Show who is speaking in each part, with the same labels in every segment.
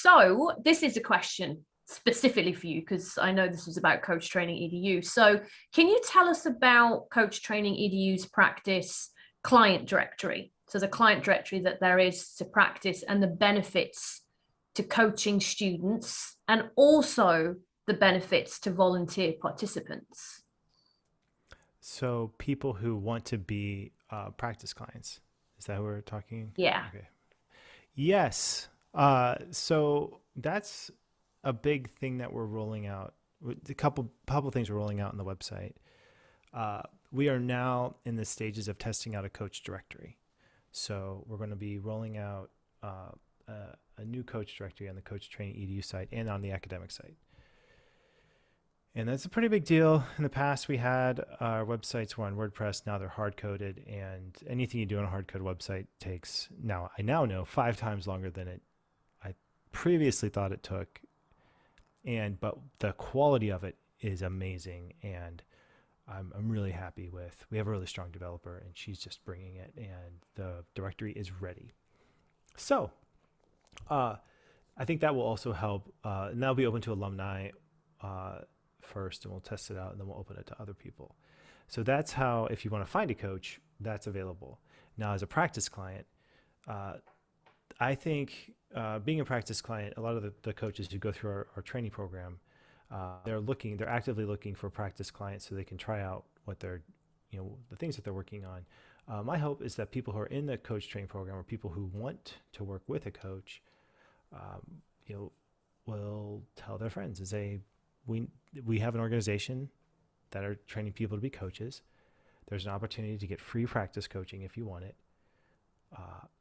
Speaker 1: So this is a question specifically for you, because I know this is about Coach Training EDU. So can you tell us about Coach Training EDU's Practice Client Directory? So the client directory that there is to practice and the benefits to coaching students, and also the benefits to volunteer participants.
Speaker 2: So people who want to be practice clients, is that who we're talking?
Speaker 1: Yeah.
Speaker 2: Okay. Yes. So that's a big thing that we're rolling out. A couple things we're rolling out on the website. We are now in the stages of testing out a coach directory. So we're going to be rolling out a new coach directory on the Coach Training EDU site and on the academic site. And that's a pretty big deal. In the past, we had our websites were on WordPress. Now they're hard-coded, and anything you do on a hard-coded website takes, I now know, 5 times longer than I previously thought it took. But the quality of it is amazing, and I'm really happy with. We have a really strong developer, and she's just bringing it, and the directory is ready. So I think that will also help, and that'll be open to alumni first, and we'll test it out, and then we'll open it to other people. So that's how, if you want to find a coach, that's available. Now, as a practice client, I think being a practice client, a lot of the coaches who go through our training program, they're actively looking for practice clients so they can try out what they're, the things that they're working on. My hope is that people who are in the coach training program, or people who want to work with a coach, will tell their friends and say, we have an organization that are training people to be coaches. There's an opportunity to get free practice coaching if you want it.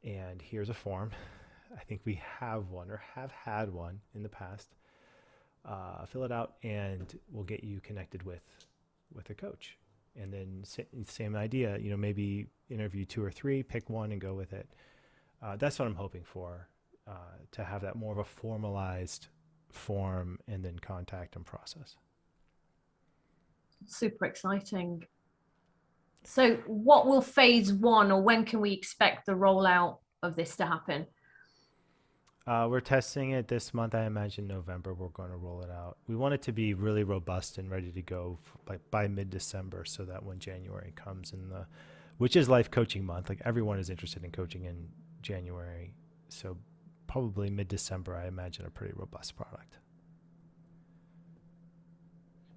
Speaker 2: And here's a form. I think we have one, or have had one in the past. Fill it out, and we'll get you connected with a coach. And then same idea, maybe interview 2 or 3, pick one and go with it. That's what I'm hoping for, to have that more of a formalized form and then contact and process.
Speaker 1: Super exciting. So what will phase 1, or when can we expect the rollout of this to happen?
Speaker 2: We're testing it this month. I imagine November we're going to roll it out. We want it to be really robust and ready to go by mid-December, so that when January comes, which is Life Coaching Month, like everyone is interested in coaching in January. So probably mid-December, I imagine a pretty robust product.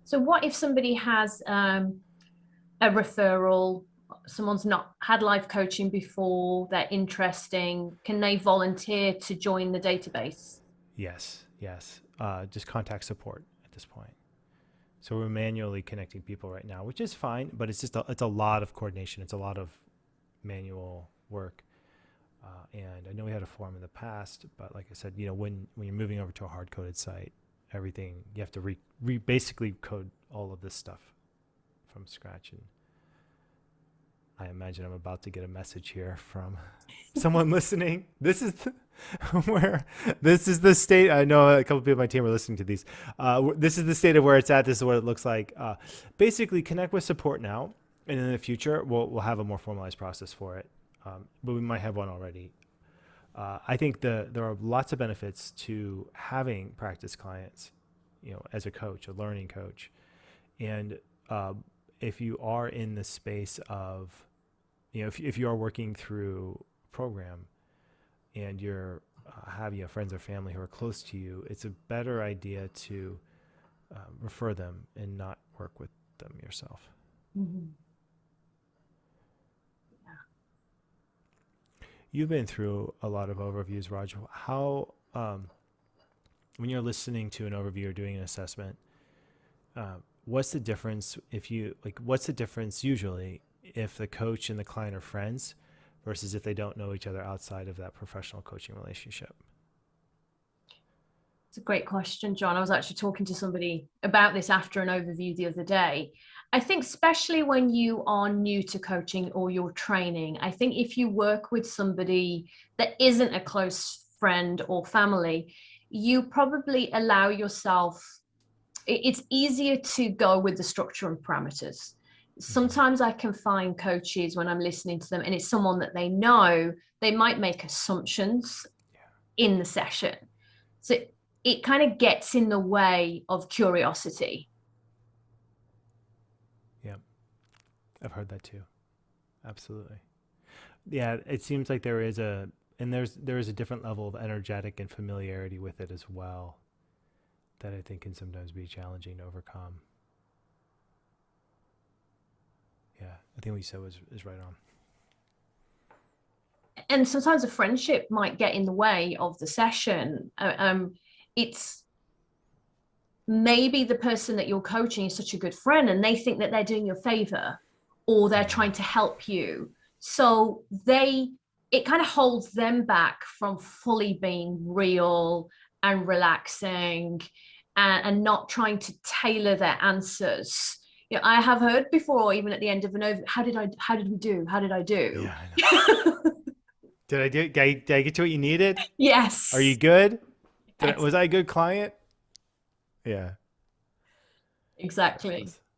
Speaker 1: So what if somebody has a referral, someone's not had life coaching before, they're interesting, can they volunteer to join the database?
Speaker 2: Yes. Just contact support at this point. So we're manually connecting people right now, which is fine, but it's just it's a lot of coordination. It's a lot of manual work. And I know we had a form in the past, but like I said, when you're moving over to a hard-coded site, everything, you have to basically code all of this stuff from scratch. And I imagine I'm about to get a message here from someone listening. This is the state. I know a couple people on my team are listening to these. This is the state of where it's at. This is what it looks like. Basically, connect with support now, and in the future, we'll have a more formalized process for it. But we might have one already. I think there are lots of benefits to having practice clients, as a coach, a learning coach. And if you are in the space of, if you are working through a program and you're have friends or family who are close to you, it's a better idea to refer them and not work with them yourself.
Speaker 1: Mm-hmm.
Speaker 2: You've been through a lot of overviews, Raj. How, when you're listening to an overview or doing an assessment, what's the difference what's the difference usually if the coach and the client are friends versus if they don't know each other outside of that professional coaching relationship?
Speaker 1: It's a great question, John. I was actually talking to somebody about this after an overview the other day. I think especially when you are new to coaching or you're training, I think if you work with somebody that isn't a close friend or family, you probably allow yourself, it's easier to go with the structure and parameters. Sometimes I can find coaches when I'm listening to them and it's someone that they know, they might make assumptions in the session. So it kind of gets in the way of curiosity.
Speaker 2: Yeah, I've heard that too. Absolutely. Yeah, it seems like there is a different level of energetic and familiarity with it as well that I think can sometimes be challenging to overcome. Yeah, I think what you said is right on.
Speaker 1: And sometimes a friendship might get in the way of the session. It's maybe the person that you're coaching is such a good friend and they think that they're doing you a favor or they're
Speaker 2: Mm-hmm.
Speaker 1: trying to help you. So it kind of holds them back from fully being real and relaxing and not trying to tailor their answers. You know, I have heard before, even at the end of an over, how did we do? How did I do?
Speaker 2: Yeah, I know. Did I get you what you needed? Are you
Speaker 1: Yes.
Speaker 2: good?
Speaker 1: Yes,
Speaker 2: Was I a good client? Yeah.
Speaker 1: exactly.